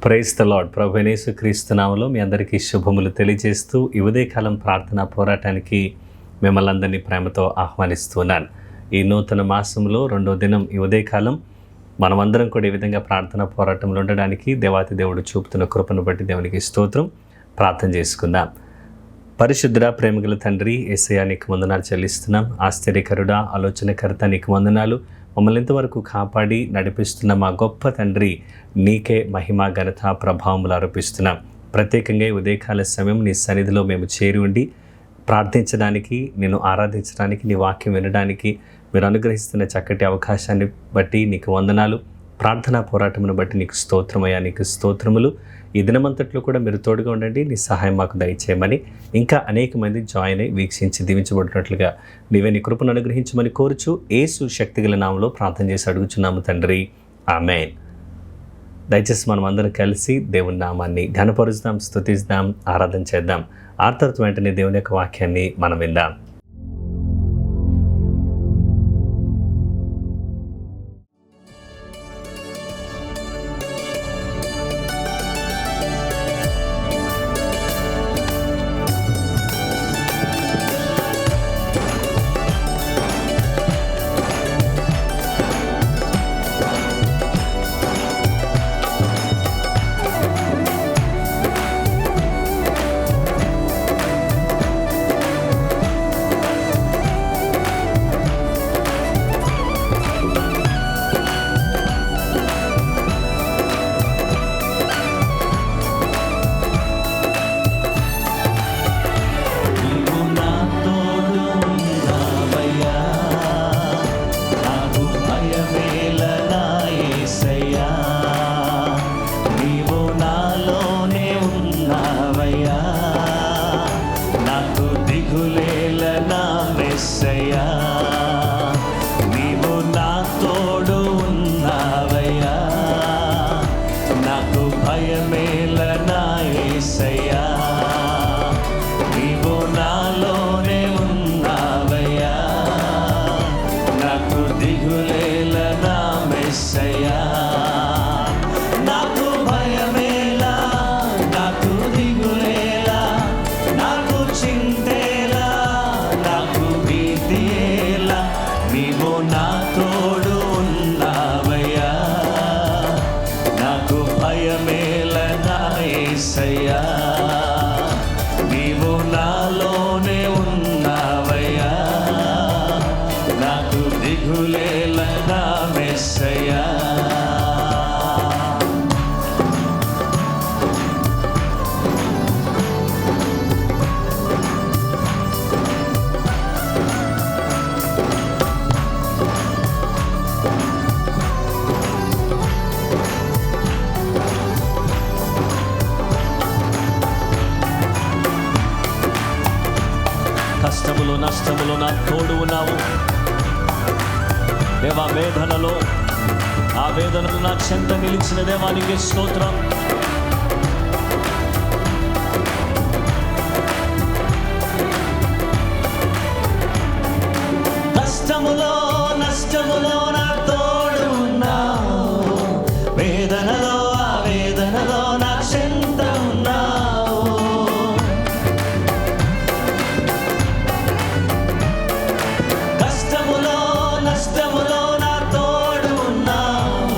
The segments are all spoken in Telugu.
Praise the lord. ప్రభువైన యేసుక్రీస్తు నామములో మీ అందరికీ శుభములు తెలియజేస్తూ ఈ ఉదయకాలం ప్రార్థనా పోరాటానికి మిమ్మల్ని అందరినీ ప్రేమతో ఆహ్వానిస్తున్నాను. ఈ నూతన మాసంలో 2వ దినం ఈ ఉదయకాలం మనమందరం కూడా ఈ విధంగా ప్రార్థనా పోరాటంలో ఉండడానికి దేవాతి దేవుడు చూపుతున్న కృపను బట్టి దేవునికి స్తోత్రం. ప్రార్థన చేసుకుందాం. పరిశుద్ధుడా, ప్రేమగల తండ్రి యేసయ్యా, నీకు వందనాలు చెల్లిస్తున్నాం. ఆశ్చర్యకరుడా, ఆలోచనకర్త, నీకు వందనాలు. మమ్మల్ని ఇంతవరకు కాపాడి నడిపిస్తున్న మా గొప్ప తండ్రి, నీకే మహిమ, ఘనత, ప్రభావములు ఆరోపిస్తున్నాం. ప్రత్యేకంగా ఈ ఉదయకాల సమయం నీ సన్నిధిలో మేము చేరి ఉండి ప్రార్థించడానికి, నిన్ను ఆరాధించడానికి, నీ వాక్యం వినడానికి మీరు అనుగ్రహిస్తున్న చక్కటి అవకాశాన్ని బట్టి నీకు వందనాలు. ప్రార్థనా పోరాటమును బట్టి నీకు స్తోత్రమయ్యా, నీకు స్తోత్రములు. ఈ దినమంతట్లో కూడా మీరు తోడుగా ఉండండి, నీ సహాయం మాకు దయచేయమని, ఇంకా అనేక మంది జాయిన్ అయి వీక్షించి దీవించబడినట్లుగా నీవే నీ కృపను అనుగ్రహించమని కోరుచు యేసు శక్తిగల నామములో ప్రార్థన చేసి అడుగుచున్నాము తండ్రి, ఆమేన్. దయచేసి మనం అందరం కలిసి దేవుని నామాన్ని ఘనపరుస్తాం, స్తుతిస్తాం, ఆరాధన చేద్దాం. తర్వాత వెంటనే దేవుని యొక్క వాక్యాన్ని మనం విందాం. కష్టములో నష్టములో నా తోడు ఉన్నావు దేవా. వేదనలో ఆ వేదనలు నా చెంత నిలిచిన దేవానికి స్తోత్రం. కష్టములో నష్టములో నా తోడు ఉన్నావు, వేదనలో ఆ వేదనలో నా చెంత ఉన్నావు. కష్టములో నష్టములో నా తోడు ఉన్నావు,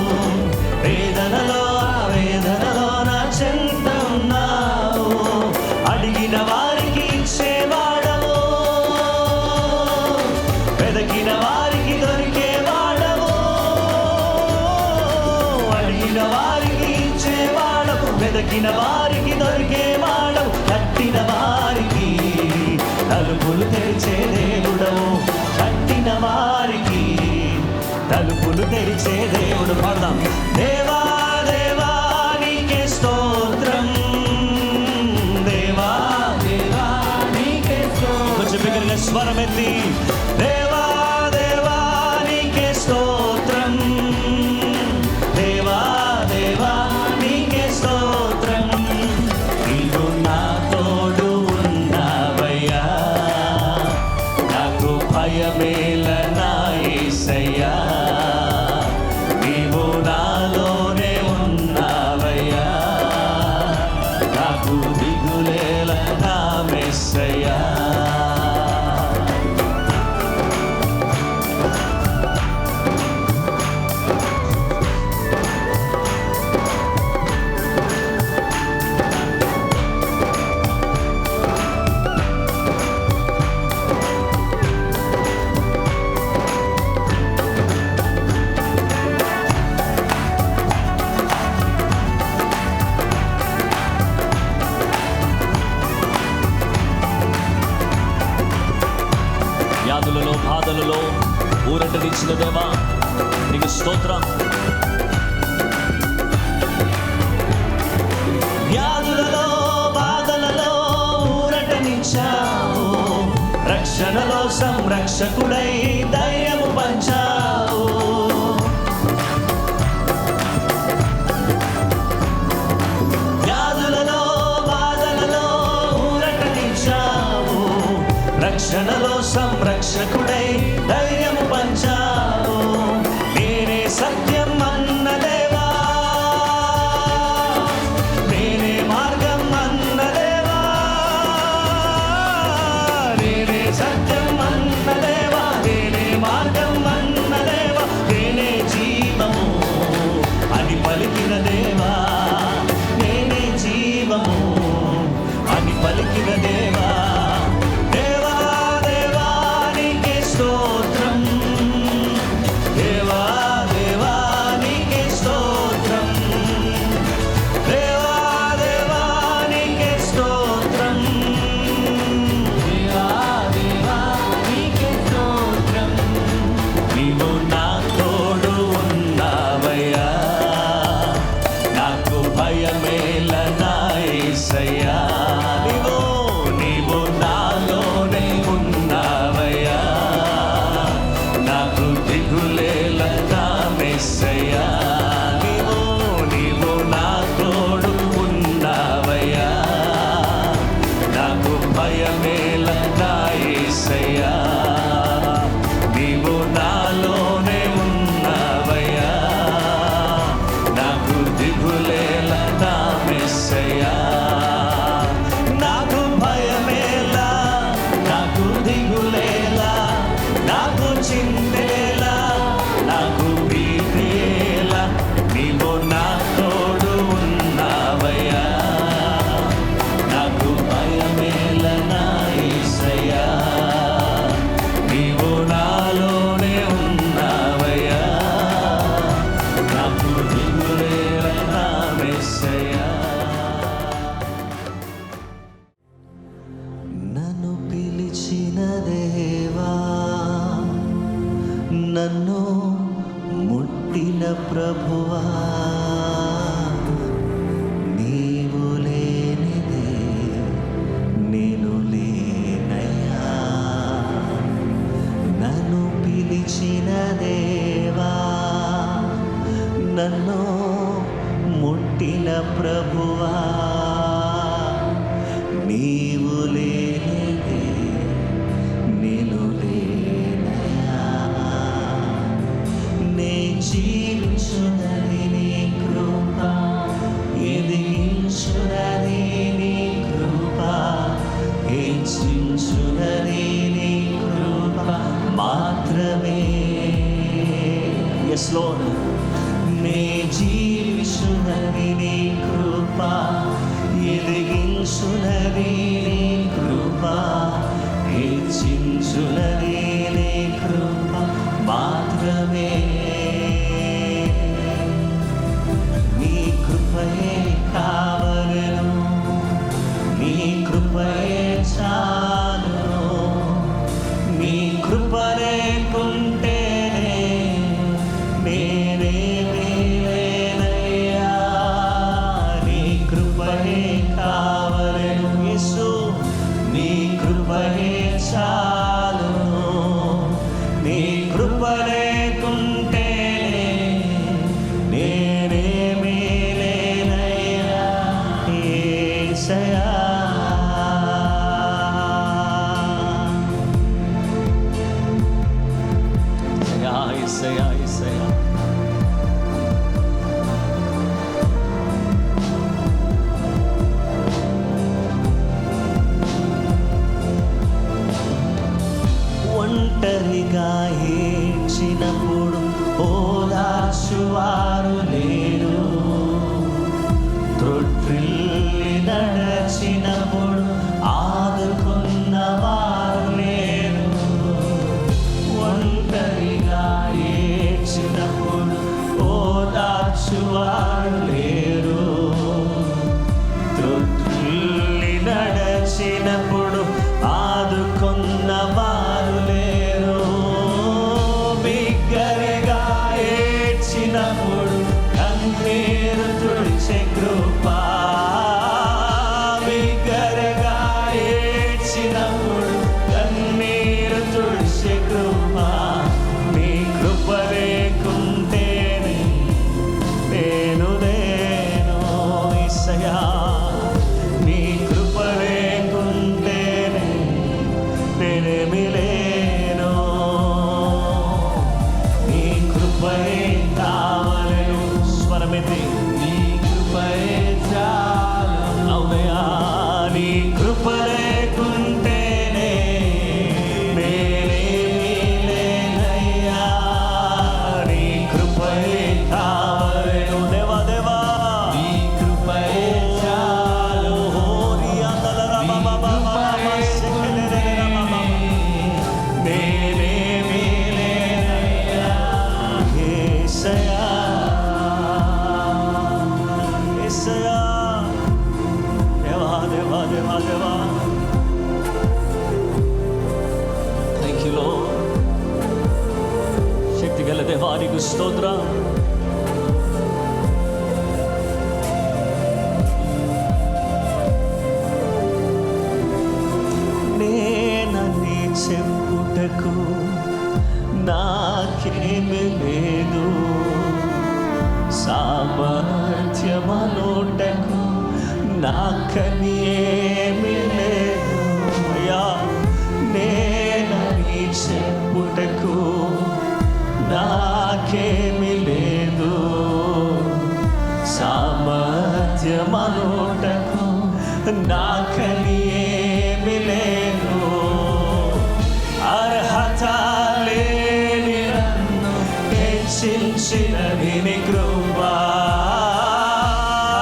వేదనలో ఆ వేదనలో నా చెంత ఉన్నావు. అడిగిన వారికి ఇచ్చేవాడవు, వెదకిన వారికి దొరికేవాడవు. అడిగిన వారికి ఇచ్చేవాడవు, వెదకిన వారికి దొరికేవాడవు. కట్టిన వారికి తలుపులు తెరిచే దేవుడవు, కట్టిన వారికి తలుపులు తెరిచే దేవుడు. పాడదాం. దేవా దేవా నీకే స్తోత్రం, దేవా దేవా నీకే స్తోత్రం. కొంచెం బిగ్గరగా స్వరం ఎత్తి, దేవా దేవా నీకే స్తోత్రం, దేవా దేవా నీకే స్తోత్రం. నీవు నా తోడు ఉన్నావయ్యా, నాకు భయమేల నా యేసయ్యా. నీవు నాలోనే ఉన్నావయ్యా, నిలిచిన దేవా నీకు స్తోత్రం. వ్యాధులలో బాధలలో ఊరటనిచ్చావు, రక్షణలో సంరక్షకుడై ధైర్యము పంచావు. వ్యాధులలో బాధలలో ఊరటనిచ్చావు, రక్షణలో సంరక్షకుడై ధైర్యము పంచావు. నేనే సత్యం అన్న దేవా, నేనే మార్గం అన్న దేవా, నేనే సత్యం అన్న దేవా, నేనే మార్గం అన్న దేవా, నేనే జీవము అని పలికిన దేవా, నేనే జీవము అని పలికిన దేవా. దేవా దేవా నీకే స్తోత్రం, దేవా దేవా నీకే స్తోత్రం, దేవా దేవా నీకే స్తోత్రం, దేవా దేవా నీకే స్తోత్రం. నీవు నా తోడు ఉన్నావయ్యా, నాకు భయమేల నా యేసయ్యా. నీవు నాలోనే ఉన్నావయ్యా, నాకు దిగులేల నా మెస్సయ్యా. నీవు నా తోడు ఉన్నావయ్యా, నాకు భయమేల నా యేసయ్యా. నీవు నాలోనే ఉన్నావయ్యా, నాకు దిగులేల నా మెస్సయ్యా. నాకు భయమేలా, నాకు దిగులేలా, నాకు చింతేలా, నాకు భీతేలా, నీవు నా తోడు ఉన్నావయ్యా, నాకు భయమేల నా యేసయ్యా. నీవు నాలోనే ఉన్నావయ్యా, నాకు దిగులేల నా మెస్సయ్యా. నన్ను పిలిచిన దేవా, నన్ను ముట్టిన ప్రభువా, నీవు లేనిదే నేను లేనయ్యా. నన్ను పిలిచిన దేవా, నన్ను ముట్టిన ప్రభువా, నీవు లేనిదే నేను లేనయ్యా. నే జీవించునది నీ కృప, ఎదిగించునది నీ కృప, హెచ్చించునది నీ కృప మాత్రమే. Yes lord. నే జీవించునది నీ కృప, ఎదిగించునది నీ కృప, హెచ్చించునది నీ కృప మాత్రమే. నీ కృపయే కావలెను, నీ కృపయే చాలును, నీ కృప లేకుంటేనే నేనేమీ లేనయ్యా. నీ కృపయే కావలెను యేసు, నీ కృపయే చాలును, నీ కృప లేకుంటేనే నేనేమీ లేనయ్యా యేసయ్యా. యేసయ్యా, యేసయ్యా. ఒంటరిగా ఏడ్చినప్పుడు ఓదార్చువారు లేరు, త్రొట్టిల్లి నడచినప్పుడు ఆదుకున్నవారు లేరు. ఒంటరిగా ఏడ్చినప్పుడు ఓదార్చువారు లేరు, త్రొట్టిల్లి నడచినప్పుడు ఆదుకున్నవారు లేరు. బిగ్గ దేవా దేవా. Thank you lord. శక్తి గల దేవానికి స్తోత్రం. నేనని చెప్పుటకు నాకేమి లేదు, సామర్థ్యమనోటకు నాకని ఏమి లేదు. అయ్యా, నేనని చెప్పుటకు నాకేమి లేదు, సామర్థ్యమనోటకు నాకని ఏమి లేదు. అర్హత లేని నన్ను హెచ్చించినది నీ కృప.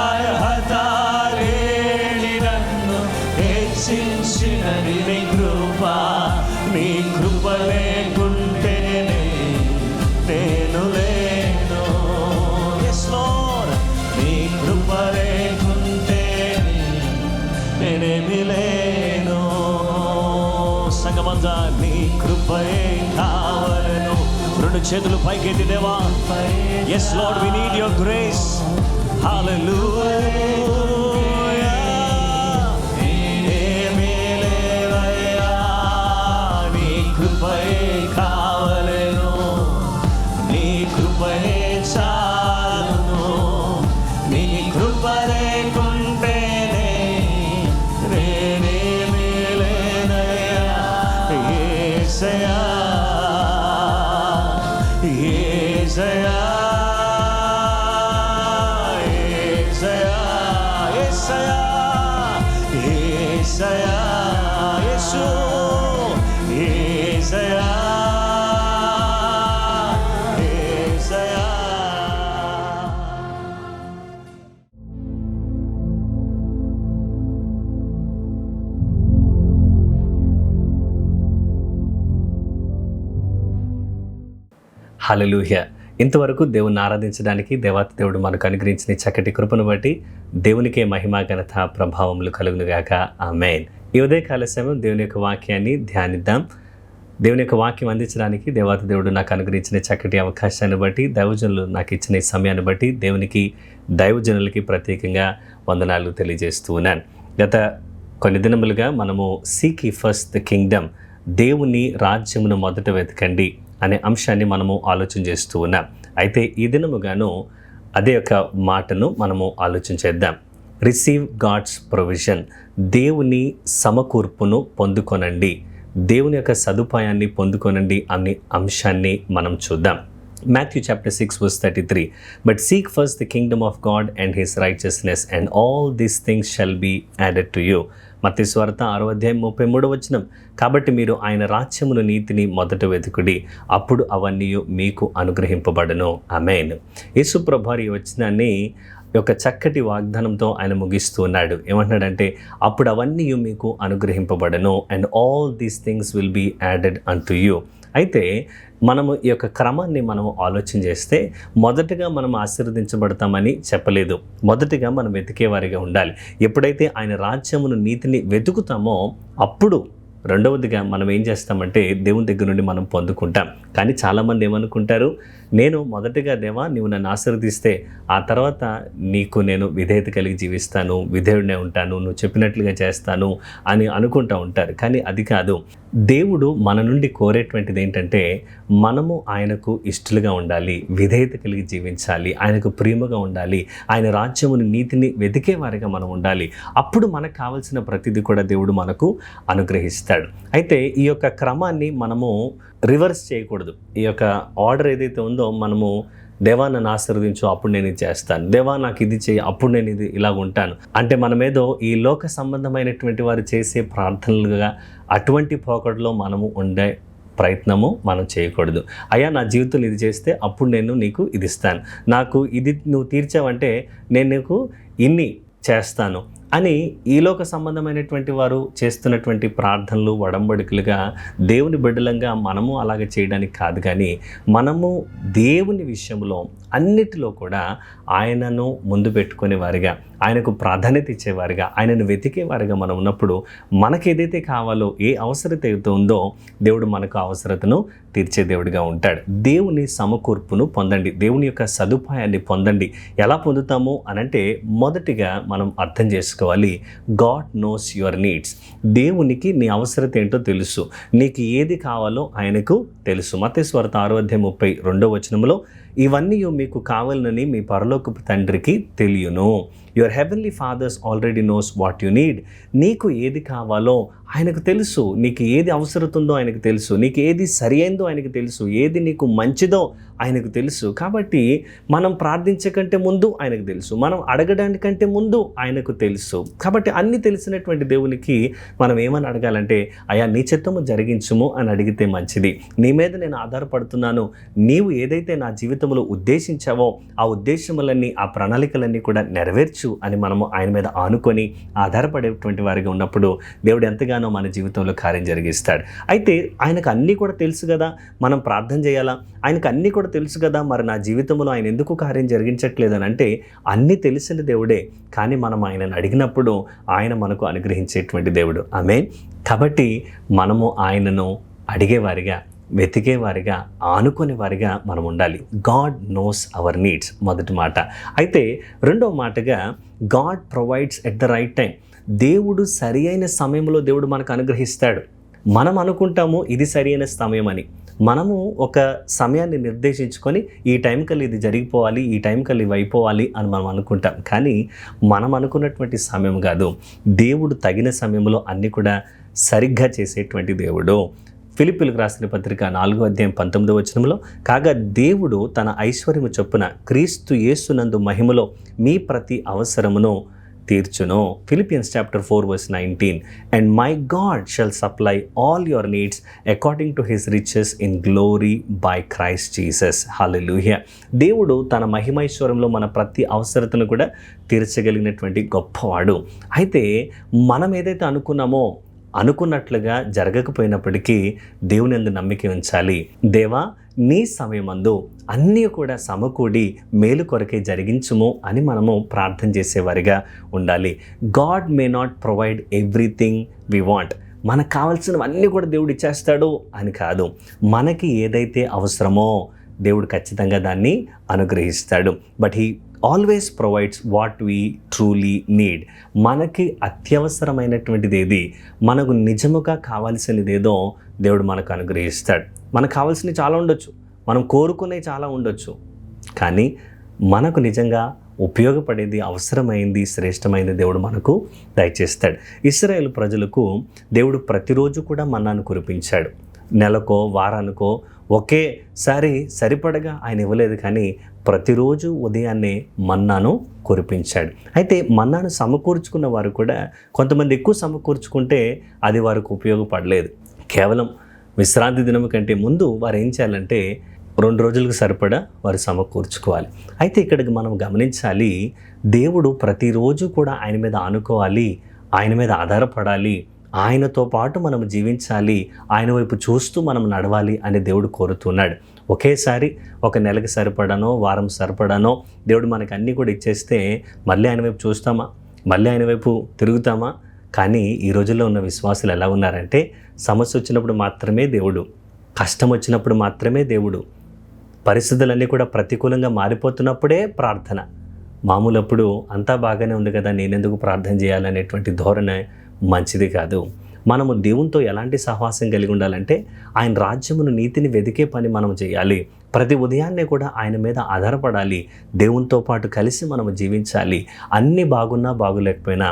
అర్హత లేని నన్ను హెచ్చించినది నీ కృప. నీ కృప లేకుంటేనే నేను లేను. Yes Lord, నీ కృప లేకుంటేనే నేనేమి లేను. సంగమంతా నీ కృపయే కావలను. రెండు చేతులు పైకెత్తి దేవా. Yes Lord, we need your grace. Hallelujah. నేనేమి లేవయ్యా, నీ కృపయే కావలను. నీ కృపయే చాలును. నీ కృప లేకుంటేనే నేనేమి లేనయ్యా. యేసయ్యా, యేసయ్యా, యేసయ్యా, యేసయ్యా, యేసయ్యా, యేసు, యేసయ్యా, యేసయ్యా. హల్లెలూయా. ఇంతవరకు దేవుని ఆరాధించడానికి దేవాతి దేవుడు మనకు అనుగ్రహించిన ఈ చక్కటి కృపను బట్టి దేవునికే మహిమ ఘనత ప్రభావములు కలుగునుగాక. ఆమేన్. ఈ ఉదయకాల సమయం దేవుని యొక్క వాక్యాన్ని ధ్యానిద్దాం. దేవుని యొక్క వాక్యం అందించడానికి దేవాతి దేవుడు నాకు అనుగ్రహించిన చక్కటి అవకాశాన్ని బట్టి, దైవజనులు నాకు ఇచ్చిన ఈ సమయాన్ని బట్టి దేవునికి, దైవజనులకి ప్రత్యేకంగా వందనాలు తెలియజేస్తూ ఉన్నాను. గత కొన్ని దినములుగా మనము seek ye first the Kingdom, దేవుని రాజ్యమును మొదట వెతకండి అనే అంశాన్ని మనము ఆలోచన చేస్తూ ఉన్నాం. అయితే ఈ దినముగాను అదే ఒక మాటను మనము ఆలోచన చేద్దాం. రిసీవ్ గాడ్స్ ప్రొవిజన్, దేవుని సమకూర్పును పొందుకొనండి, దేవుని యొక్క సదుపాయాన్ని పొందుకొనండి అనే అంశాన్ని మనం చూద్దాం. Matthew chapter 6 verse 33, but seek first the kingdom of God and his righteousness and all these things shall be added to you. మత్తయి సువార్త 6:33 కాబట్టి మీరు ఆయన రాజ్యమును, నీతిని మొదట వెతుకుడి, అప్పుడు అవన్నీ మీకు అనుగ్రహింపబడను. ఆమేన్. యేసు ప్రభువారి ఈ వచనాన్ని ఒక చక్కటి వాగ్దానంతో ఆయన ముగిస్తూ ఉన్నాడు. ఏమంటున్నాడంటే, అప్పుడు అవన్నీ మీకు అనుగ్రహింపబడను and all these things will be added unto you. అయితే మనము ఈ యొక్క క్రమాన్ని మనము ఆలోచన చేస్తే, మొదటగా మనం ఆశీర్వదించబడతామని చెప్పలేదు. మొదటిగా మనం వెతికేవారిగా ఉండాలి. ఎప్పుడైతే ఆయన రాజ్యమును, నీతిని వెతుకుతామో అప్పుడు రెండవదిగా మనం ఏం చేస్తామంటే దేవుని దగ్గర నుండి మనం పొందుకుంటాం. కానీ చాలామంది ఏమనుకుంటారు, నేను మొదటగా దేవా నీవు నన్ను ఆశీర్వదిస్తే ఆ తర్వాత నీకు నేను విధేయత కలిగి జీవిస్తాను, విధేయుడినే ఉంటాను, నువ్వు చెప్పినట్లుగా చేస్తాను అని అనుకుంటూ ఉంటారు. కానీ అది కాదు. దేవుడు మన నుండి కోరేటువంటిది ఏంటంటే మనము ఆయనకు ఇష్టలుగా ఉండాలి, విధేయత కలిగి జీవించాలి, ఆయనకు ప్రేమగా ఉండాలి, ఆయన రాజ్యముని, నీతిని వెతికే వారిగా మనం ఉండాలి. అప్పుడు మనకు కావాల్సిన ప్రతిదీ కూడా దేవుడు మనకు అనుగ్రహిస్తాడు. అయితే ఈ యొక్క క్రమాన్ని మనము రివర్స్ చేయకూడదు. ఈ యొక్క ఆర్డర్ ఏదైతే ఉందో, మనము దేవా నన్ను ఆశీర్వదించు అప్పుడు నేను ఇది చేస్తాను, దేవా నాకు ఇది చేయి అప్పుడు నేను ఇది ఇలాగ ఉంటాను అంటే మనమేదో ఈ లోక సంబంధమైనటువంటి వారు చేసే ప్రార్థనలుగా అటువంటి పోకడలో మనము ఉండే ప్రయత్నము మనం చేయకూడదు. అయ్యా నా జీవితంలో ఇది చేస్తే అప్పుడు నేను నీకు ఇది ఇస్తాను, నాకు ఇది నువ్వు తీర్చావంటే నేను నీకు ఇన్ని చేస్తాను అని ఈ లోక సంబంధమైనటువంటి వారు చేస్తున్నటువంటి ప్రార్థనలు, వడంబడికలుగా దేవుని బిడ్డలంగా మనము అలాగే చేయడానికి కాదు. కానీ మనము దేవుని విషయంలో అన్నిటిలో కూడా ఆయనను ముందు పెట్టుకునే వారిగా, ఆయనకు ప్రాధాన్యత ఇచ్చేవారిగా, ఆయనను వెతికేవారిగా మనం ఉన్నప్పుడు మనకు ఏదైతే కావాలో, ఏ అవసరత అయితే ఉందో దేవుడు మనకు అవసరతను తీర్చే దేవుడిగా ఉంటాడు. దేవుని సమకూర్పును పొందండి, దేవుని యొక్క సదుపాయాన్ని పొందండి. ఎలా పొందుతాము అనంటే మొదటిగా మనం అర్థం చేసుకోవాలి, గాడ్ నోస్ యువర్ నీడ్స్. దేవునికి నీ అవసరత ఏంటో తెలుసు, నీకు ఏది కావాలో ఆయనకు తెలుసు. మత్తయి సువార్త 6:32 ఇవన్నీ మీకు కావాలని మీ పరలోకపు తండ్రికి తెలియను. Your heavenly fathers already knows what you need. నీకు ఏది కావాలో ఆయనకు తెలుసు, నీకు ఏది అవసరం ఉందో ఆయనకు తెలుసు, నీకు ఏది సరి అయిందో ఆయనకు తెలుసు, ఏది నీకు మంచిదో ఆయనకు తెలుసు. కాబట్టి మనం ప్రార్థించకంటే ముందు ఆయనకు తెలుసు, మనం అడగడానికంటే ముందు ఆయనకు తెలుసు. కాబట్టి అన్నీ తెలిసినటువంటి దేవునికి మనం ఏమని అడగాలంటే, అయ్యా నీ చిత్తము జరిగించుము అని అడిగితే మంచిది. నీ మీద నేను ఆధారపడుతున్నాను, నీవు ఏదైతే నా జీవితంలో ఉద్దేశించావో ఆ ఉద్దేశములన్నీ, ఆ ప్రణాళికలన్నీ కూడా నెరవేర్చు అని మనము ఆయన మీద ఆనుకొని ఆధారపడేటువంటి వారిగా ఉన్నప్పుడు దేవుడు ఎంతగానో మన జీవితంలో కార్యం జరిగిస్తాడు. అయితే ఆయనకు అన్నీ కూడా తెలుసు కదా, మనం ప్రార్థన చేయాలా, ఆయనకు అన్నీ కూడా తెలుసు కదా, మరి నా జీవితంలో ఆయన ఎందుకు కార్యం జరిగించట్లేదని అంటే, అన్నీ తెలిసిన దేవుడే, కానీ మనం ఆయనను అడిగినప్పుడు ఆయన మనకు అనుగ్రహించేటువంటి దేవుడు. ఆమేన్. కాబట్టి మనము ఆయనను అడిగేవారిగా, వెతికేవారిగా, ఆనుకునే వారిగా మనం ఉండాలి. గాడ్ నోస్ అవర్ నీడ్స్, మొదటి మాట. అయితే రెండవ మాటగా, God provides at the right time. దేవుడు సరి అయిన సమయంలో దేవుడు మనకు అనుగ్రహిస్తాడు. మనం అనుకుంటాము ఇది సరి అయిన సమయం అని. మనము ఒక సమయాన్ని నిర్దేశించుకొని ఈ టైం కల్లా ఇది జరిగిపోవాలి, ఈ టైం కల్లా ఇవి అయిపోవాలి అని మనం అనుకుంటాం. కానీ మనం అనుకున్నటువంటి సమయం కాదు, దేవుడు తగిన సమయంలో అన్నీ కూడా సరిగ్గా చేసేటువంటి దేవుడు. ఫిలిప్పీయులకు రాసిన పత్రిక 4:19 కాగా దేవుడు తన ఐశ్వర్యము చొప్పున క్రీస్తు యేసునందు మహిమలో మీ ప్రతి అవసరమును తీర్చును. Philippians chapter 4:19 and my God shall supply all your needs according to his riches in glory by Christ Jesus. Hallelujah. దేవుడు తన మహిమైశ్వర్యంలో మన ప్రతి అవసరతను కూడా తీర్చగలిగినటువంటి గొప్పవాడు. అయితే మనం ఏదైతే అనుకున్నామో అనుకున్నట్లుగా జరగకపోయినప్పటికీ దేవుని యందు నమ్మిక ఉంచాలి. దేవా నీ సమయమందు అన్నీ కూడా సమకూడి మేలు కొరకే జరిగించుము అని మనము ప్రార్థన చేసేవారిగా ఉండాలి. God may not provide everything we want. మనకు కావాల్సినవన్నీ కూడా దేవుడు ఇచ్చేస్తాడు అని కాదు. మనకి ఏదైతే అవసరమో దేవుడు ఖచ్చితంగా దాన్ని అనుగ్రహిస్తాడు. But he always provides what we truly need. మనకి అత్యవసరమైనటువంటిది ఏది, మనకు నిజముగా కావాల్సినదేదో దేవుడు మనకు అనుగ్రహిస్తాడు. మనకు కావాల్సినవి చాలా ఉండొచ్చు, మనం కోరుకునే చాలా ఉండొచ్చు, కానీ మనకు నిజంగా ఉపయోగపడేది, అవసరమైంది, శ్రేష్టమైనది దేవుడు మనకు దయచేస్తాడు. ఇశ్రాయేలు ప్రజలకు దేవుడు ప్రతిరోజు కూడా మన్నాను కురిపించాడు. నెలకో వారానికో ఒకేసారి సరిపడగా ఆయన ఇవ్వలేదు, కానీ ప్రతిరోజు ఉదయాన్నే మన్నాను కురిపించాడు. అయితే మన్నాను సమకూర్చుకున్న వారు కూడా కొంతమంది ఎక్కువ సమకూర్చుకుంటే అది వారికి ఉపయోగపడలేదు. కేవలం విశ్రాంతి దినం కంటే ముందు వారు ఏం చేయాలంటే 2 రోజులకు సరిపడా వారు సమకూర్చుకోవాలి. అయితే ఇక్కడికి మనం గమనించాలి, దేవుడు ప్రతిరోజు కూడా ఆయన మీద ఆనుకోవాలి, ఆయన మీద ఆధారపడాలి, ఆయనతో పాటు మనం జీవించాలి, ఆయన వైపు చూస్తూ మనం నడవాలి అని దేవుడు కోరుతున్నాడు. ఒకేసారి ఒక నెలకి సరిపడానో వారం సరిపడానో దేవుడు మనకు అన్నీ కూడా ఇచ్చేస్తే మళ్ళీ ఆయన వైపు చూస్తామా, మళ్ళీ ఆయన వైపు తిరుగుతామా? కానీ ఈ రోజుల్లో ఉన్న విశ్వాసులు ఎలా ఉన్నారంటే, సమస్య వచ్చినప్పుడు మాత్రమే దేవుడు, కష్టం వచ్చినప్పుడు మాత్రమే దేవుడు, పరిస్థితులన్నీ కూడా ప్రతికూలంగా మారిపోతున్నప్పుడే ప్రార్థన, మామూలప్పుడు అంతా బాగానే ఉంది కదా నేనెందుకు ప్రార్థన చేయాలనేటువంటి ధోరణి మంచిది కాదు. మనము దేవునితో ఎలాంటి సహవాసం కలిగి ఉండాలంటే, ఆయన రాజ్యమును, నీతిని వెతికే పని మనం చేయాలి. ప్రతి ఉదయాన్నే కూడా ఆయన మీద ఆధారపడాలి, దేవునితో పాటు కలిసి మనము జీవించాలి. అన్నీ బాగున్నా బాగులేకపోయినా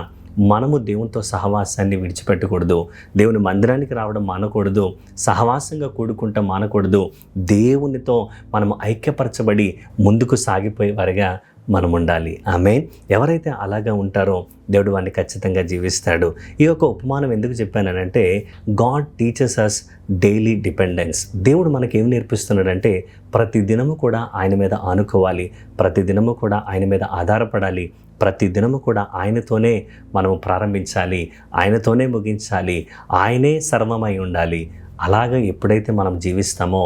మనము దేవునితో సహవాసాన్ని విడిచిపెట్టకూడదు, దేవుని మందిరానికి రావడం మానకూడదు, సహవాసంగా కూడుకుంటాం మానకూడదు. దేవునితో మనము ఐక్యపరచబడి ముందుకు సాగిపోయే వారిగా మనం ఉండాలి. ఆమేన్. ఎవరైతే అలాగా ఉంటారో దేవుడు వారిని ఖచ్చితంగా జీవిస్తాడు. ఈ యొక్క ఉపమానం ఎందుకు చెప్పానంటే, God teaches us daily dependence. దేవుడు మనకి ఏం నేర్పిస్తున్నాడంటే, ప్రతి దినము కూడా ఆయన మీద ఆనుకోవాలి, ప్రతి దినము కూడా ఆయన మీద ఆధారపడాలి, ప్రతి దినము కూడా ఆయనతోనే మనము ప్రారంభించాలి, ఆయనతోనే ముగించాలి, ఆయనే సర్వమై ఉండాలి. అలాగా ఎప్పుడైతే మనం జీవిస్తామో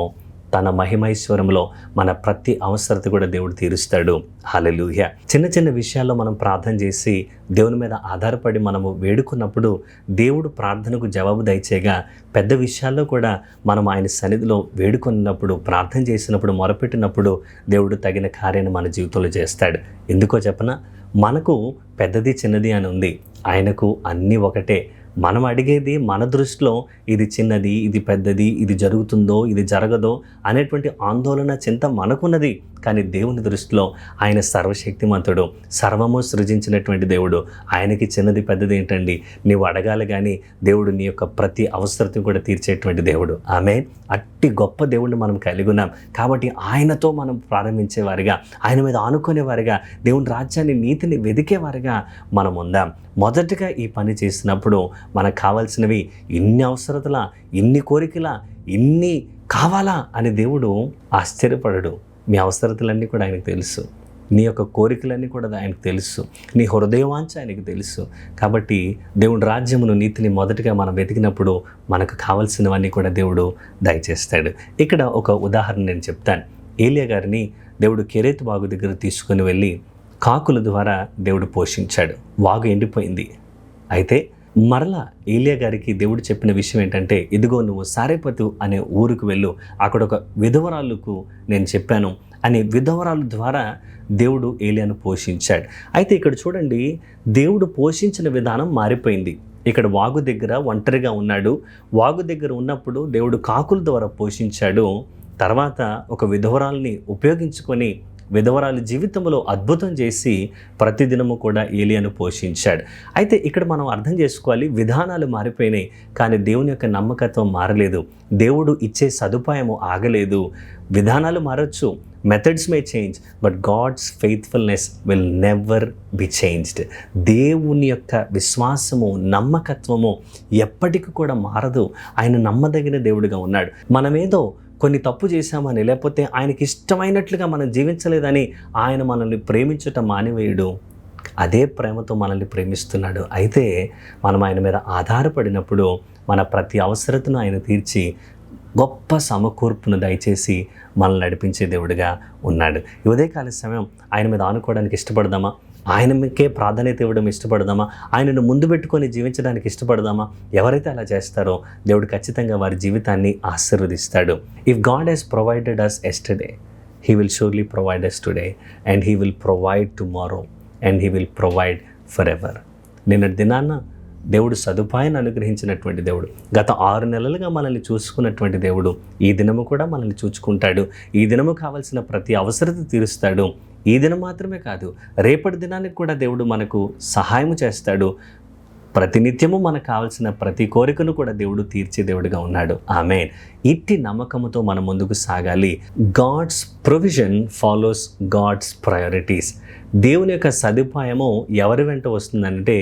తన మహిమైశ్వరంలో మన ప్రతి అవసరత కూడా దేవుడు తీరుస్తాడు. హల్లెలూయా. చిన్న చిన్న విషయాల్లో మనం ప్రార్థన చేసి దేవుని మీద ఆధారపడి మనము వేడుకున్నప్పుడు దేవుడు ప్రార్థనకు జవాబు దయచేయగా, పెద్ద విషయాల్లో కూడా మనం ఆయన సన్నిధిలో వేడుకున్నప్పుడు, ప్రార్థన చేసినప్పుడు, మొరపెట్టినప్పుడు దేవుడు తగిన కార్యాన్ని మన జీవితంలో చేస్తాడు. ఎందుకో చెప్పనా? మనకు పెద్దది చిన్నది అని ఉంది, ఆయనకు అన్నీ ఒకటే. మనం అడిగేది మన దృష్టిలో ఇది చిన్నది, ఇది పెద్దది, ఇది జరుగుతుందో, ఇది జరగదో అనేటువంటి ఆందోళన, చింత మనకున్నది. కానీ దేవుని దృష్టిలో ఆయన సర్వశక్తిమంతుడు, సర్వము సృజించినటువంటి దేవుడు. ఆయనకి చిన్నది పెద్దది ఏంటండి? నీవు అడగాలి కానీ దేవుడు నీ యొక్క ప్రతి అవసరతను కూడా తీర్చేటువంటి దేవుడు. ఆమేన్. అట్టి గొప్ప దేవుడిని మనం కలిగి ఉన్నాం. కాబట్టి ఆయనతో మనం ప్రారంభించేవారిగా, ఆయన మీద ఆనుకునేవారిగా, దేవుని రాజ్యాన్ని, నీతిని వెదికేవారిగా మనం ఉందాం. మొదటగా ఈ పని చేసినప్పుడు మనకు కావాల్సినవి ఇన్ని అవసరతలా, ఇన్ని కోరికలా, ఇన్ని కావాలా అని దేవుడు ఆశ్చర్యపడడు. మీ అవసరతలన్నీ కూడా ఆయనకు తెలుసు, నీ యొక్క కోరికలన్నీ కూడా ఆయనకు తెలుసు, నీ హృదయవాంఛ ఆయనకు తెలుసు. కాబట్టి దేవుడి రాజ్యమును, నీతిని మొదటగా మనం వెతికినప్పుడు మనకు కావాల్సినవన్నీ కూడా దేవుడు దయచేస్తాడు. ఇక్కడ ఒక ఉదాహరణ నేను చెప్తాను. ఏలియా గారిని దేవుడు కెరేతు వాగు దగ్గర తీసుకుని వెళ్ళి కాకుల ద్వారా దేవుడు పోషించాడు. వాగు ఎండిపోయింది. అయితే మరలా ఏలియా గారికి దేవుడు చెప్పిన విషయం ఏంటంటే, ఇదిగో నువ్వు సారెపతు అనే ఊరుకు వెళ్ళు, అక్కడ ఒక విధవరాళ్ళకు నేను చెప్పాను అని విధవరాలు ద్వారా దేవుడు ఏలియాను పోషించాడు. అయితే ఇక్కడ చూడండి, దేవుడు పోషించిన విధానం మారిపోయింది. ఇక్కడ వాగు దగ్గర ఒంటరిగా ఉన్నాడు. వాగు దగ్గర ఉన్నప్పుడు దేవుడు కాకుల ద్వారా పోషించాడు. తర్వాత ఒక విధవరాల్ని ఉపయోగించుకొని విధవరాలి జీవితంలో అద్భుతం చేసి ప్రతిదినము కూడా ఏలియాను పోషించాడు. అయితే ఇక్కడ మనం అర్థం చేసుకోవాలి, విధానాలు మారిపోయినాయి కానీ దేవుని యొక్క నమ్మకత్వం మారలేదు. దేవుడు ఇచ్చే సదుపాయము ఆగలేదు. విధానాలు మారచ్చు, methods may change, but God's faithfulness will never be changed. దేవుని యొక్క విశ్వాసము, నమ్మకత్వము ఎప్పటికీ కూడా మారదు. ఆయన నమ్మదగిన దేవుడిగా ఉన్నాడు. మనమేదో కొన్ని తప్పు చేశామని, లేకపోతే ఆయనకి ఇష్టమైనట్లుగా మనం జీవించలేదని ఆయన మనల్ని ప్రేమించటం మానివేయుడు. అదే ప్రేమతో మనల్ని ప్రేమిస్తున్నాడు. అయితే మనం ఆయన మీద ఆధారపడినప్పుడు మన ప్రతి అవసరతను ఆయన తీర్చి గొప్ప సమకూర్పును దయచేసి మనల్ని నడిపించే దేవుడిగా ఉన్నాడు. ఈ ఉదయకాల సమయం ఆయన మీద ఆనుకోవడానికి ఇష్టపడదామా? ఆయనకే ప్రాధాన్యత ఇవ్వడం ఇష్టపడదామా? ఆయనను ముందు పెట్టుకొని జీవించడానికి ఇష్టపడదామా? ఎవరైతే అలా చేస్తారో దేవుడు ఖచ్చితంగా వారి జీవితాన్ని ఆశీర్వదిస్తాడు. If God he's provided us yesterday, he will surely provide us today, and he will provide tomorrow, and he will provide forever. నిన్నటి దినాన్న దేవుడు సదుపాయాన్ని అనుగ్రహించినటువంటి దేవుడు, గత 6 నెలలుగా మనల్ని చూసుకున్నటువంటి దేవుడు ఈ దినము కూడా మనల్ని చూసుకుంటాడు. ఈ దినము కావాల్సిన ప్రతి అవసరత తీరుస్తాడు. ఈ దినం మాత్రమే కాదు, రేపటి దినానికి కూడా దేవుడు మనకు సహాయం చేస్తాడు. ప్రతినిత్యము మనకు కావాల్సిన ప్రతి కోరికను కూడా దేవుడు తీర్చే దేవుడిగా ఉన్నాడు. ఆమేన్. ఇట్టి నమ్మకముతో మనం ముందుకు సాగాలి. God's provision follows God's priorities. దేవుని యొక్క సదుపాయము ఎవరి వెంట వస్తుందంటే,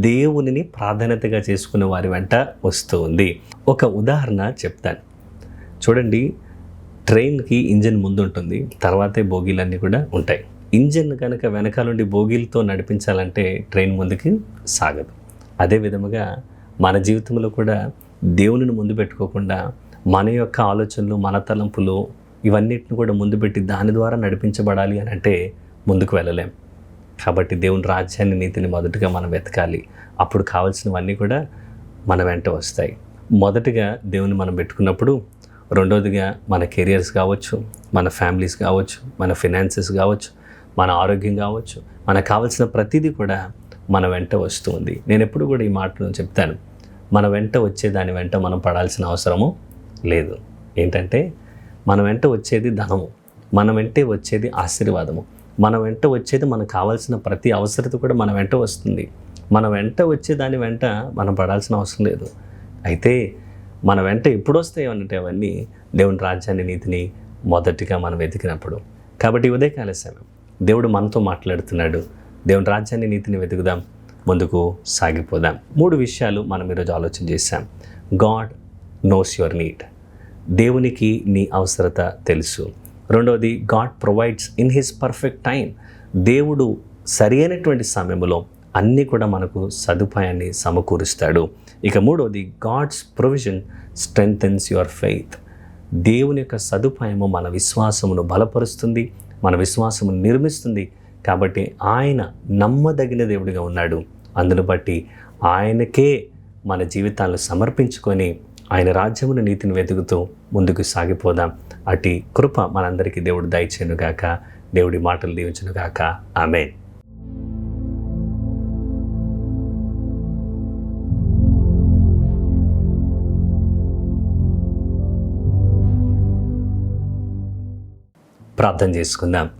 దేవునిని ప్రాధాన్యతగా చేసుకునే వారి వెంట వస్తుంది. ఒక ఉదాహరణ చెప్తాను చూడండి. ట్రైన్కి ఇంజన్ ముందు ఉంటుంది, తర్వాతే బోగీలన్నీ కూడా ఉంటాయి. ఇంజన్ కనుక వెనకాలండి బోగీలతో నడిపించాలంటే ట్రైన్ ముందుకి సాగదు. అదే విధముగా మన జీవితంలో కూడా దేవునిని ముందు పెట్టుకోకుండా మన యొక్క ఆలోచనలు, మన తలంపులు ఇవన్నిటిని కూడా ముందు పెట్టి దాని ద్వారా నడిపించబడాలి అని అంటే ముందుకు వెళ్ళలేం. కాబట్టి దేవుని రాజ్యాన్ని, నీతిని మొదటగా మనం వెతకాలి. అప్పుడు కావాల్సినవన్నీ కూడా మన వెంట వస్తాయి. మొదటగా దేవుని మనం పెట్టుకున్నప్పుడు, రెండోదిగా మన కెరియర్స్ కావచ్చు, మన ఫ్యామిలీస్ కావచ్చు, మన ఫినాన్సెస్ కావచ్చు, మన ఆరోగ్యం కావచ్చు, మనకు కావాల్సిన ప్రతిదీ కూడా మన వెంట వస్తుంది. నేను ఎప్పుడు కూడా ఈ మాటను చెప్తాను, మన వెంట వచ్చే దాని వెంట మనం పడాల్సిన అవసరము లేదు. ఏంటంటే మన వెంట వచ్చేది ధనము, మన వెంటే వచ్చేది ఆశీర్వాదము, మన వెంట వచ్చేది మనకు కావాల్సిన ప్రతి అవసరత కూడా మన వెంట వస్తుంది. మన వెంట వచ్చే దాని వెంట మనం పడాల్సిన అవసరం లేదు. అయితే మన వెంట ఎప్పుడు వస్తాయి అంటే అవన్నీ దేవుని రాజ్యాన్ని, నీతిని మొదటిగా మనం వెతికినప్పుడు. కాబట్టి ఉదయకాల సమయం దేవుడు మనతో మాట్లాడుతున్నాడు. దేవుని రాజ్యాన్ని, నీతిని వెతుకుదాం, ముందుకు సాగిపోదాం. 3 విషయాలు మనం ఈరోజు ఆలోచన చేశాం. God knows your need. దేవునికి నీ అవసరత తెలుసు. రెండవది, God provides in his perfect time. దేవుడు సరి అయినటువంటి సమయంలో అన్నీ కూడా మనకు సదుపాయాన్ని సమకూరుస్తాడు. ఇక మూడవది, God's provision strengthens your faith. దేవుని యొక్క సదుపాయము మన విశ్వాసమును బలపరుస్తుంది, మన విశ్వాసమును నిర్మిస్తుంది. కాబట్టి ఆయన నమ్మదగిన దేవుడిగా ఉన్నాడు. అందును బట్టి ఆయనకే మన జీవితాలను సమర్పించుకొని ఆయన రాజ్యమును నీతిని వెతుకుతూ ముందుకు సాగిపోదాం. అటు కృప మనందరికీ దేవుడు దయచేయునుగాక. దేవుడి మాటలు దీవించునుగాక. ఆమేన్. ప్రార్థన చేసుకుందాం.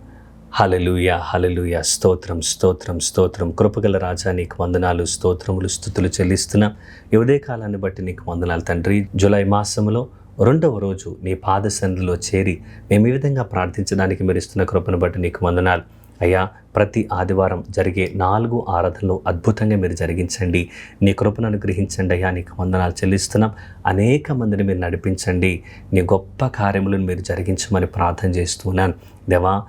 హల్లెలూయా, హల్లెలూయా. స్తోత్రం, స్తోత్రం, స్తోత్రం. కృపగల రాజా, నీకు వందనాలు, స్తోత్రములు, స్తుతులు చెల్లిస్తున్నాం. ఈ ఉదయకాలాన్ని బట్టి నీకు వందనాలు తండ్రి. జూలై మాసంలో 2వ రోజు నీ పాద సన్నిధిలో చేరి మేము ఈ విధంగా ప్రార్థించడానికి మీరు ఇస్తున్న కృపను బట్టి నీకు వందనాలు అయ్యా. ప్రతి ఆదివారం జరిగే 4 ఆరాధనలు అద్భుతంగా మీరు జరిగించండి. నీ కృపను అనుగ్రహించండి అయ్యా. నీకు వందనాలు చెల్లిస్తున్నాం. అనేక మందిని మీరు నడిపించండి. నీ గొప్ప కార్యములను మీరు జరిగించమని ప్రార్థన చేస్తున్నాను దేవా.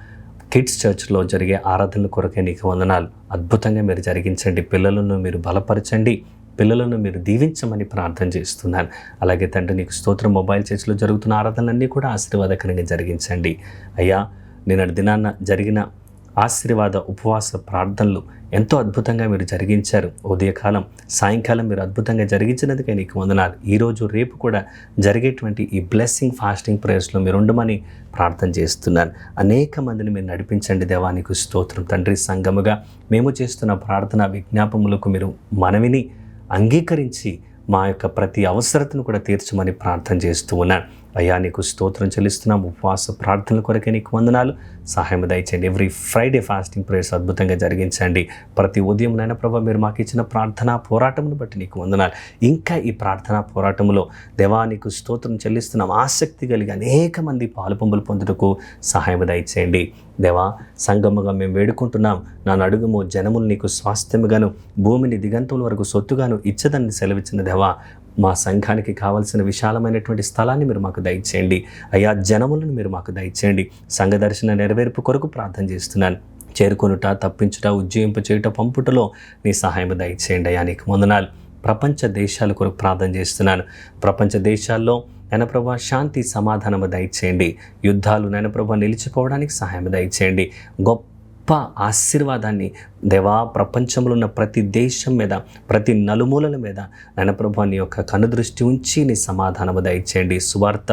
కిడ్స్ చర్చ్లో జరిగే ఆరాధనల కొరకే నీకు వందనాలు. అద్భుతంగా మీరు జరిగించండి. పిల్లలను మీరు బలపరచండి, పిల్లలను మీరు దీవించమని ప్రార్థన చేస్తున్నాను. అలాగే తండ్రి నీకు స్తోత్రం. మొబైల్ చర్చ్లో జరుగుతున్న ఆరాధనలన్నీ కూడా ఆశీర్వాదకరంగా జరిగించండి అయ్యా. నిన్నటి దినాన్న జరిగిన ఆశీర్వాద ఉపవాస ప్రార్థనలు ఎంతో అద్భుతంగా మీరు జరిగించారు. ఉదయకాలం, సాయంకాలం మీరు అద్భుతంగా జరిగించినందుకే నీకు వందనాలు. ఈరోజు రేపు కూడా జరిగేటువంటి ఈ బ్లెస్సింగ్ ఫాస్టింగ్ ప్రేయర్స్లో మీరు ఉండమని ప్రార్థన చేస్తున్నాను. అనేక మందిని మీరు నడిపించండి దేవా. నీకు స్తోత్రం తండ్రి. సంఘముగా మేము చేస్తున్న ప్రార్థన విజ్ఞాపములకు మీరు మనవిని అంగీకరించి మా యొక్క ప్రతి అవసరతను కూడా తీర్చమని ప్రార్థన చేస్తూ ఉన్నాను అయ్యా. నీకు స్తోత్రం చెల్లిస్తున్నాం. ఉపవాస ప్రార్థనల కొరకే నీకు వందనాలు. సహాయం దయచేయండి. ఎవ్రీ ఫ్రైడే ఫాస్టింగ్ ప్రేయర్స్ అద్భుతంగా జరిగించండి. ప్రతి ఉదయం నాయన ప్రభా మీరు మాకు ఇచ్చిన ప్రార్థనా పోరాటమును బట్టి నీకు వందనాలు. ఇంకా ఈ ప్రార్థనా పోరాటంలో దేవా నీకు స్తోత్రం చెల్లిస్తున్నాం. ఆసక్తి కలిగి అనేక మంది పాలుపంపులు పొందుటకు సహాయం దయచేయండి దేవా. సంగముగా మేము వేడుకుంటున్నాం. నా నడుగుము జనములు నీకు స్వాస్థ్యముగాను, భూమిని దిగంతుల వరకు సొత్తుగాను ఇచ్చదని సెలవిచ్చిన దేవా. మా సంఘానికి కావాల్సిన విశాలమైనటువంటి స్థలాన్ని మీరు మాకు దయచేయండి అయ్యా. జనములను మీరు మాకు దయచేయండి. సంఘ దర్శన నెరవేర్పు కొరకు ప్రార్థన చేస్తున్నాను. చేరుకొనుట, తప్పించుట, ఉజ్జయింపు చేయుట, పంపుటలో నీ సహాయం దయచేయండి అయ్యా. నీకు వందనాలు. ప్రపంచ దేశాల కొరకు ప్రార్థన చేస్తున్నాను. ప్రపంచ దేశాల్లో నైనప్రభా శాంతి సమాధానము దయచేయండి. యుద్ధాలు నైనప్రభా నిలిచిపోవడానికి సహాయం దయచేయండి. గొప్ప ఆశీర్వాదాన్ని దేవా ప్రపంచంలో ఉన్న ప్రతి దేశం మీద, ప్రతి నలుమూలల మీద నైనప్రభా నీ యొక్క కనుదృష్టి ఉంచి నీ సమాధానము దయచేయండి. సువార్త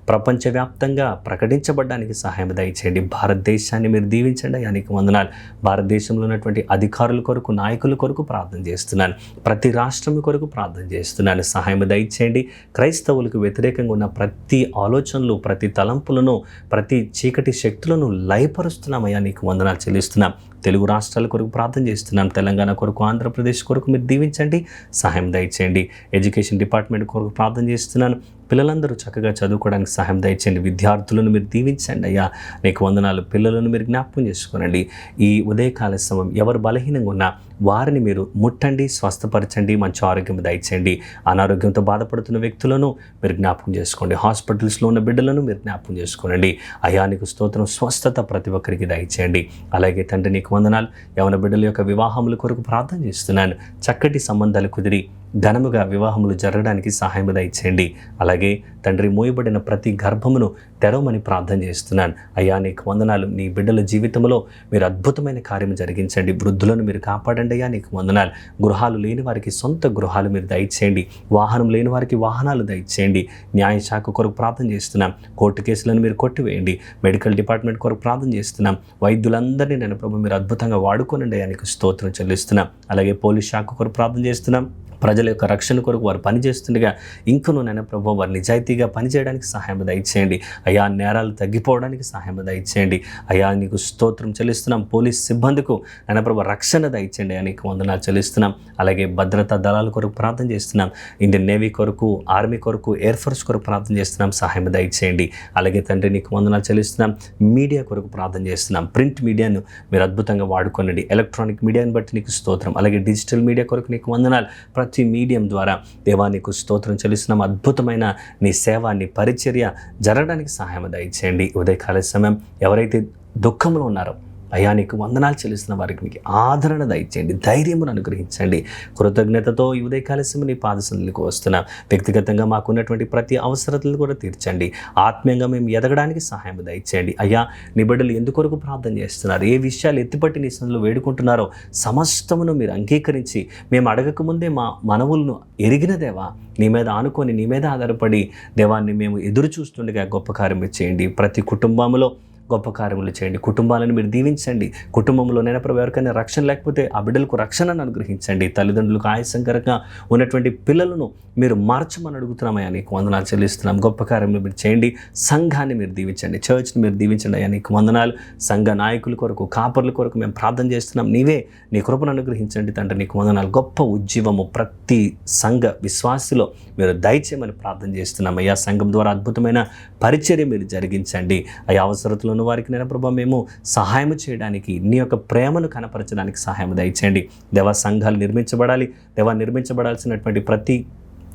ప్రపంచవ్యాప్తంగా ప్రకటించబడడానికి సహాయం దయచేయండి. భారతదేశాన్ని మీరు దీవించండి అయ్యా. నీకు వందనాలు. భారతదేశంలో ఉన్నటువంటి అధికారుల కొరకు, నాయకుల కొరకు ప్రార్థన చేస్తున్నాను. ప్రతి రాష్ట్రం కొరకు ప్రార్థన చేస్తున్నాను. సహాయం దయచేయండి. క్రైస్తవులకు వ్యతిరేకంగా ఉన్న ప్రతి ఆలోచనలు, ప్రతి తలంపులను, ప్రతి చీకటి శక్తులను లయపరుస్తున్నామయ్యా. నీకు వందనాలు చెల్లిస్తున్నాం. తెలుగు రాష్ట్రాల కొరకు ప్రార్థన చేస్తున్నాం. తెలంగాణ కొరకు, ఆంధ్రప్రదేశ్ కొరకు మీరు దీవించండి. సహాయం దయచేయండి. ఎడ్యుకేషన్ డిపార్ట్మెంట్ కొరకు ప్రార్థన చేస్తున్నాను. పిల్లలందరూ చక్కగా చదువుకోవడానికి సహాయం దయచేయండి. విద్యార్థులను మీరు దీవించండి అయ్యా. నీకు వందనాలు. పిల్లలను మీరు జ్ఞాపకం చేసుకోనండి. ఈ ఉదయకాల సమయం ఎవరు బలహీనంగా ఉన్నా వారిని మీరు ముట్టండి, స్వస్థపరచండి, మంచి ఆరోగ్యం దయచేయండి. అనారోగ్యంతో బాధపడుతున్న వ్యక్తులను మీరు జ్ఞాపకం చేసుకోండి. హాస్పిటల్స్లో ఉన్న బిడ్డలను మీరు జ్ఞాపకం చేసుకోనండి అయ్యా. నీకు స్తోత్రం. స్వస్థత ప్రతి ఒక్కరికి దయచేయండి. అలాగే తండ్రి నీకు వందనాలు. యవన బిడ్డల యొక్క వివాహముల కొరకు ప్రార్థన చేస్తున్నాను. చక్కటి సంబంధాలు కుదిరి ఘనముగా వివాహములు జరగడానికి సహాయం దయచేయండి. అలాగే తండ్రి మోయబడిన ప్రతి గర్భమును తెరవమని ప్రార్థన చేస్తున్నాను అయ్యా. నీకు వందనాలు. నీ బిడ్డల జీవితంలో మీరు అద్భుతమైన కార్యం జరిగించండి. వృద్ధులను మీరు కాపాడండి అయ్యా. నీకు వందనాలు. గృహాలు లేని వారికి సొంత గృహాలు మీరు దయచేయండి. వాహనం లేని వారికి వాహనాలు దయచేయండి. న్యాయశాఖ కొరకు ప్రార్థన చేస్తున్నాం. కోర్టు కేసులను మీరు కొట్టివేయండి. మెడికల్ డిపార్ట్మెంట్ కొరకు ప్రార్థన చేస్తున్నాం. వైద్యులందరినీ నేను ప్రభు మీరు అద్భుతంగా వాడుకోనండి అయ్యా. నీకు స్తోత్రం చెల్లిస్తున్నాం. అలాగే పోలీస్ శాఖ కొరకు ప్రార్థన చేస్తున్నాం. ప్రజల యొక్క రక్షణ కొరకు వారు పనిచేస్తుండగా ఇంకనూ నైనా ప్రభు వారు నిజాయితీగా పనిచేయడానికి సహాయం దయచేయండి అయ్యా. నేరాలు తగ్గిపోవడానికి సహాయం దయచేయండి అయ్యా. నీకు స్తోత్రం చెల్లిస్తున్నాం. పోలీస్ సిబ్బందికు నైనా ప్రభు రక్షణ దయచేయండి అయ్యా. నీకు వందనాలు చెల్లిస్తున్నాం. అలాగే భద్రతా దళాల కొరకు ప్రార్థన చేస్తున్నాం. ఇండియన్ నేవీ కొరకు, ఆర్మీ కొరకు, ఎయిర్ ఫోర్స్ కొరకు ప్రార్థన చేస్తున్నాం. సహాయం దయచేయండి. అలాగే తండ్రి నీకు వందనాలు చెల్లిస్తున్నాం. మీడియా కొరకు ప్రార్థన చేస్తున్నాం. ప్రింట్ మీడియాను మీరు అద్భుతంగా వాడుకోనండి. ఎలక్ట్రానిక్ మీడియాని బట్టి నీకు స్తోత్రం. అలాగే డిజిటల్ మీడియా కొరకు నీకు వందనాలు. ప్రతి మీడియం ద్వారా దేవా నీకు స్తోత్రం చెల్లిస్తున్నాం. అద్భుతమైన నీ సేవ, నీ పరిచర్య జరగడానికి సహాయం దయచేయండి. ఉదయకాల సమయం ఎవరైతే దుఃఖంలో ఉన్నారో అయ్యా నీకు వందనాలు చెల్లిస్తున్న వారికి మీకు ఆదరణ దయచేయండి, ధైర్యమును అనుగ్రహించండి. కృతజ్ఞతతో ఈ ఉదయకాల సమయం నీ పాదసన్నిధికి వస్తున్నాం. వ్యక్తిగతంగా మాకున్నటువంటి ప్రతి అవసరతలను కూడా తీర్చండి. ఆత్మీయంగా మేము ఎదగడానికి సహాయం దయచేయండి. అయ్యా నీ బిడ్డలు ఎందుకొరకు ప్రార్థన చేస్తున్నారు, ఏ విషయాలు ఎత్తిపట్టి నీ సన్నిధిలో వేడుకుంటున్నారో సమస్తమును మీరు అంగీకరించి మేము అడగకముందే మా మనవులను ఎరిగిన దేవా, నీ మీద ఆనుకొని నీ మీద ఆధారపడి దేవాన్ని మేము ఎదురు చూస్తుండగా గొప్ప కార్యం చేయండి. ప్రతి కుటుంబంలో గొప్ప కార్యములు చేయండి. కుటుంబాలను మీరు దీవించండి. కుటుంబంలో నేను ప్రభు ఎవరికైనా రక్షణ లేకపోతే ఆ బిడ్డలకు రక్షణను అనుగ్రహించండి. తల్లిదండ్రులకు ఆయాసంకరంగా ఉన్నటువంటి పిల్లలను మీరు మార్చమని అడుగుతున్నామయ్యా, నీకు వందనాలు చెల్లిస్తున్నాం. గొప్ప కార్యములు మీరు చేయండి. సంఘాన్ని మీరు దీవించండి, చర్చ్ని మీరు దీవించండి అయ్యా, నీకు వందనాలు. సంఘ నాయకుల కొరకు, కాపర్ల కొరకు మేము ప్రార్థన చేస్తున్నాం. నీవే నీ కృపను అనుగ్రహించండి తండ్రి, నీకు వందనాలు. గొప్ప ఉజ్జీవము ప్రతి సంఘ విశ్వాసిలో మీరు దయచేయమని ప్రార్థన చేస్తున్నాం అయ్యా. సంఘం ద్వారా అద్భుతమైన పరిచర్య మీరు జరిగించండి అయ్యా. అవసరతలో వారికి నేను ప్రభా మేము సహాయం చేయడానికి, నీ యొక్క ప్రేమను కనపరచడానికి సహాయం దయచేయండి. దేవా సంఘాలు నిర్మించబడాలి. దేవా నిర్మించబడాల్సినటువంటి ప్రతి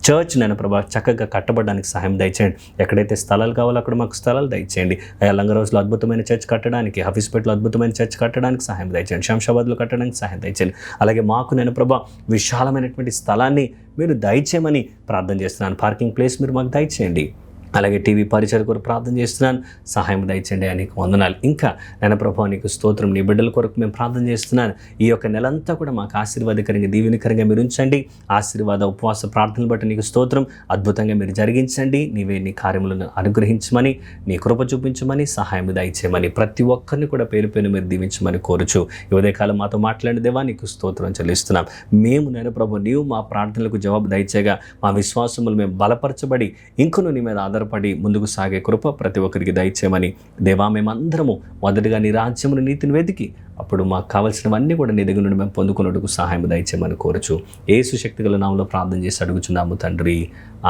చర్చ్ నేను ప్రభా చక్కగా కట్టబడడానికి సహాయం దయచేయండి. ఎక్కడైతే స్థలాలు కావాలో అక్కడ మాకు స్థలాలు దయచేయండి అయ్యా. లంగరోజులో అద్భుతమైన చర్చ్ కట్టడానికి, హఫీస్పేటలో అద్భుతమైన చర్చ్ కట్టడానికి సహాయం దయచేయండి. శంషాబాద్లో కట్టడానికి సహాయం దయచేయండి. అలాగే మాకు నేను ప్రభా విశాలమైనటువంటి స్థలాన్ని మీరు దయచేయమని ప్రార్థన చేస్తున్నాను. పార్కింగ్ ప్లేస్ మీరు మాకు దయచేయండి. అలాగే టీవీ పరిచయం కొరకు ప్రార్థన చేస్తున్నాను, సహాయం దయచేయండి నీకు వందనాలు. ఇంకా నేను ప్రభావ నీకు స్తోత్రం. నీ బిడ్డల కొరకు మేము ప్రార్థన చేస్తున్నాను. ఈ యొక్క నెలంతా కూడా మాకు ఆశీర్వాదకరంగా, దీవెనకరంగా మీరు ఉంచండి. ఆశీర్వాద ఉపవాస ప్రార్థనలు బట్టి నీకు స్తోత్రం. అద్భుతంగా మీరు జరిగించండి. నీవే నీ కార్యములను అనుగ్రహించమని, నీ కృప చూపించమని, సహాయం దయచేయమని, ప్రతి ఒక్కరిని కూడా పేరు పేరు మీరు దీవించమని కోరుచు ఈ ఉదయకాలం మాతో మాట్లాడిన దేవా నీకు స్తోత్రం చెల్లిస్తున్నాం. మేము నేను ప్రభు నీవు మా ప్రార్థనలకు జవాబు దయచేయగా మా విశ్వాసములు మేము బలపరచబడి ఇంకను నీ మీద పడి ముందుకు సాగే కృప ప్రతి ఒక్కరికి దయచేయమని దేవా, మేమందరము మొదటిగా నీ రాజ్యమును నీతిని వెతికి అప్పుడు మాకు కావాల్సినవన్నీ కూడా నీ దగ్గర నుండి మేము పొందుకున్నట్టుకు సహాయం దయచేయమని కోరచ్చు. యేసు శక్తిగల నామములో ప్రార్థన చేసి అడుగుచున్నాము తండ్రి,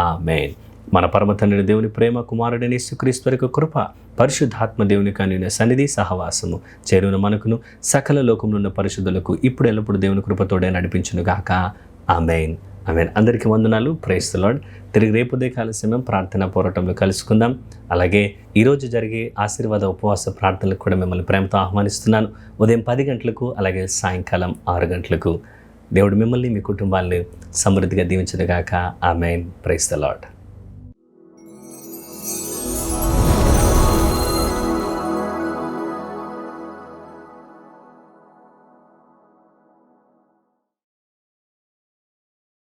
ఆమేన్. మన పరమ తండ్రి దేవుని ప్రేమ, కుమారుడైన యేసుక్రీస్తు యొక్క కృప, పరిశుద్ధాత్మ దేవుని కనిన సన్నిధి సహవాసము చేరున మనకును సకల లోకంలో ఉన్న పరిశుద్ధులకు ఇప్పుడు ఎల్లప్పుడు దేవుని కృపతోడే నడిపించును గాక. ఆమేన్, ఆమేన్. అందరికీ వందనాలు. Praise the lord. తిరిగి రేపు ఉదయకాల సమయం ప్రార్థనా పోరాటంలో కలుసుకుందాం. అలాగే ఈరోజు జరిగే ఆశీర్వాద ఉపవాస ప్రార్థనలకు కూడా మిమ్మల్ని ప్రేమతో ఆహ్వానిస్తున్నాను. ఉదయం 10 గంటలకు, అలాగే సాయంకాలం 6 గంటలకు. దేవుడు మిమ్మల్ని, మీ కుటుంబాలను సమృద్ధిగా దీవించును గాక. ఆమేన్. Praise the lord.